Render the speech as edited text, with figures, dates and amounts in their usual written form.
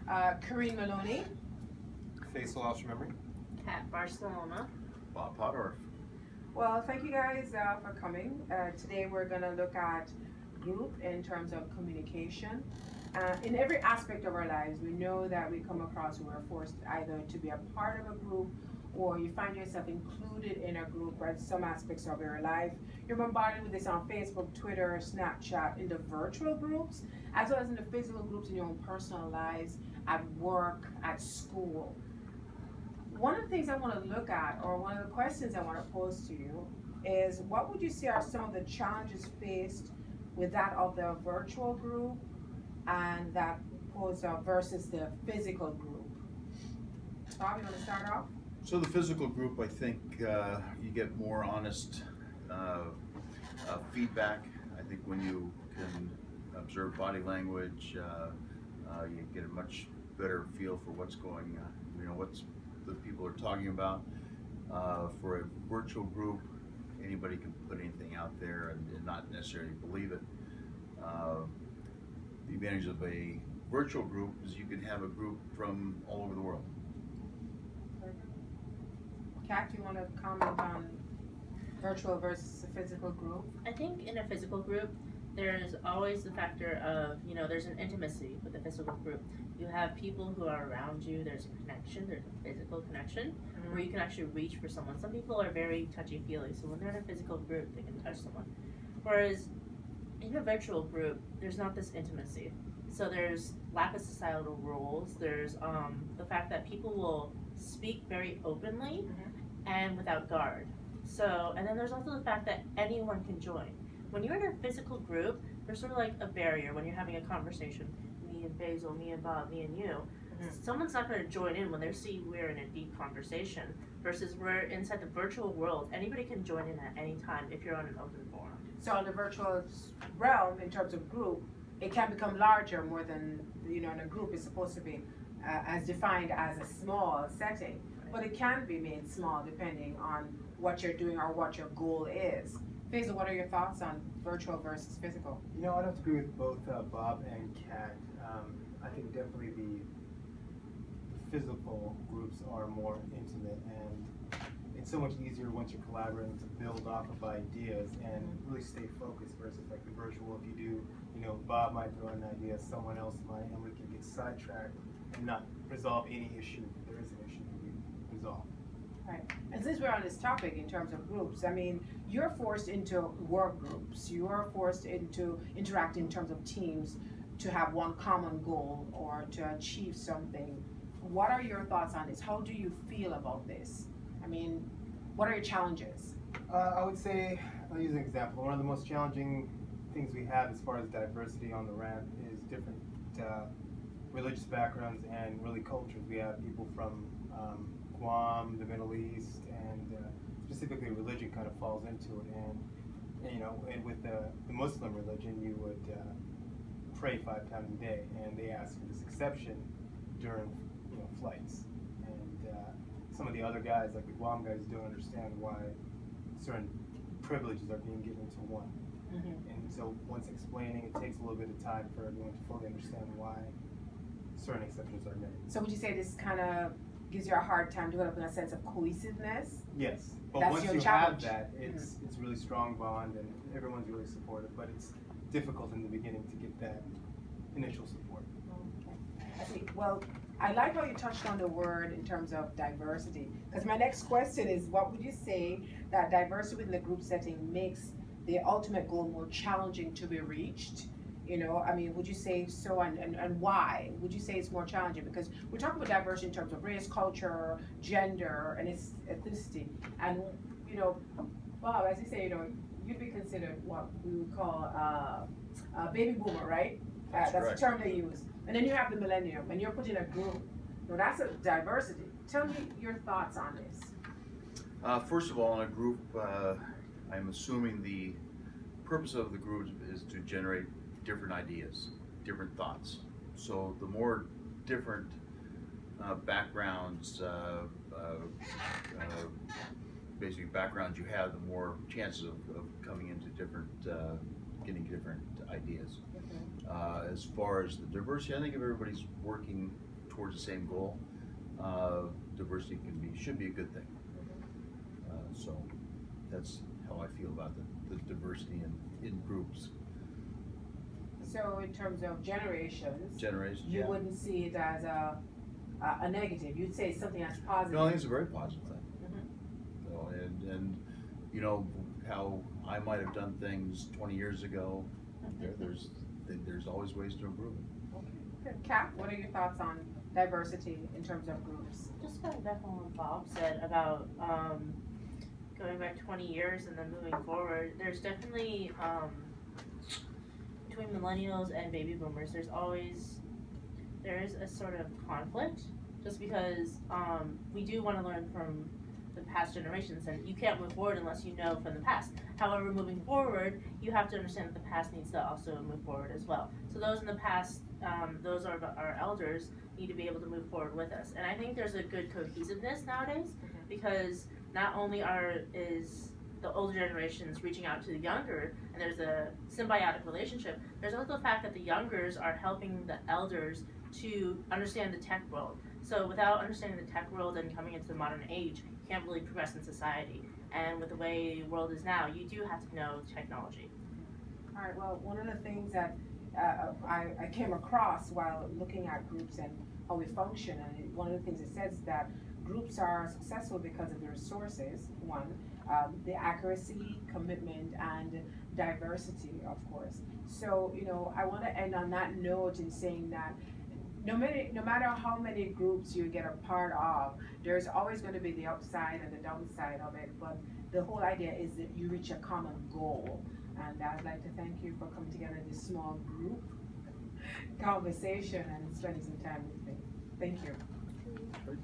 Karine Maloney. Faisal Al-Memory. At Barcelona. Bob Podorf. Well, thank you guys for coming. Today we're going to look at group in terms of communication. In every aspect of our lives, we know that we come across who are forced either to be a part of a group or you find yourself included in a group or at some aspects of your life. You're bombarded with this on Facebook, Twitter, Snapchat, in the virtual groups, as well as in the physical groups in your own personal lives, at work, at school. One of the things I want to look at, or one of the questions I want to pose to you, is what would you say are some of the challenges faced with that of the virtual group and that posed versus the physical group? Bob, you want to start off? So the physical group, I think you get more honest feedback. I think when you can observe body language, you get a much better feel for what's going on, what the people are talking about. For a virtual group, anybody can put anything out there and not necessarily believe it. The advantage of a virtual group is you can have a group from all over the world. Kat, do you want to comment on virtual versus a physical group? I think in a physical group, there's always the factor of, there's an intimacy with a physical group. You have people who are around you, there's a connection, there's a physical connection, where you can actually reach for someone. Some people are very touchy-feely, so when they're in a physical group, they can touch someone. Whereas in a virtual group, there's not this intimacy. So there's lack of societal rules, there's the fact that people will speak very openly and without guard. So, and then there's also the fact that anyone can join. When you're in a physical group, there's sort of like a barrier when you're having a conversation. Me and Basil, me and Bob, me and you. Someone's not going to join in when they see we're in a deep conversation. Versus we're inside the virtual world. Anybody can join in at any time if you're on an open forum. So in the virtual realm, in terms of group, it can become larger more than, in a group is supposed to be as defined as a small setting. But it can be made small depending on what you're doing or what your goal is. Faisal, what are your thoughts on virtual versus physical? I'd have to agree with both Bob and Kat. I think definitely the physical groups are more intimate, and it's so much easier once you're collaborating to build off of ideas and really stay focused versus like the virtual. If you do, Bob might throw an idea, someone else might, and we can get sidetracked and not resolve any issue. If there is an issue to be resolved. Right. And since we're on this topic in terms of groups, you're forced into work groups. You are forced into interact in terms of teams to have one common goal or to achieve something. What are your thoughts on this? How do you feel about this? What are your challenges? I would say, I'll use an example. One of the most challenging things we have as far as diversity on the ramp is different religious backgrounds and really cultures. We have people from Guam, the Middle East, and specifically religion kind of falls into it. And with the Muslim religion, you would pray 5 times a day, and they ask for this exception during flights. And some of the other guys, like the Guam guys, don't understand why certain privileges are being given to one. And so once explaining, it takes a little bit of time for everyone to fully understand why certain exceptions are made. So would you say this kind of gives you a hard time developing a sense of cohesiveness? Yes, but That's once your you challenge. have that, it's really strong bond and everyone's really supportive, but it's difficult in the beginning to get that initial support. Okay. I see. Well, I like how you touched on the word in terms of diversity, because my next question is, what would you say that diversity within the group setting makes the ultimate goal more challenging to be reached? Would you say so, and why? Would you say it's more challenging? Because we're talking about diversity in terms of race, culture, gender, and its ethnicity. And, Bob, as you say, you'd be considered what we would call a baby boomer, right? That's the term they use. And then you have the millennium, and you're put in a group. That's a diversity. Tell me your thoughts on this. First of all, in a group, I'm assuming the purpose of the group is to generate different ideas, different thoughts. So the more different backgrounds, basically backgrounds you have, the more chances of coming into different, getting different ideas. As far as the diversity, I think if everybody's working towards the same goal, diversity should be a good thing. So that's how I feel about the diversity in groups. So in terms of generations, Generations, you yeah. wouldn't see it as a negative. You'd say something that's positive. No, I think it's a very positive thing. Mhm. So, and you know how I might have done things 20 years ago. There's always ways to improve it. Okay. Good. Kat, what are your thoughts on diversity in terms of groups? Just going back on what Bob said about going back 20 years and then moving forward, there's definitely between millennials and baby boomers, there is a sort of conflict, just because we do want to learn from the past generations, and you can't move forward unless you know from the past. However, moving forward, you have to understand that the past needs to also move forward as well. So those in the past, those are our elders, need to be able to move forward with us. And I think there's a good cohesiveness nowadays, because not only is the older generations reaching out to the younger, and there's a symbiotic relationship, there's also the fact that the youngers are helping the elders to understand the tech world. So without understanding the tech world and coming into the modern age, you can't really progress in society. And with the way the world is now, you do have to know technology. All right, well, one of the things that I came across while looking at groups and how we function, and one of the things it says is that groups are successful because of the resources, one, the accuracy, commitment, and diversity, of course. So, you know, I want to end on that note in saying that no matter how many groups you get a part of, there's always going to be the upside and the downside of it, but the whole idea is that you reach a common goal. And I'd like to thank you for coming together in this small group conversation and spending some time with me. Thank you.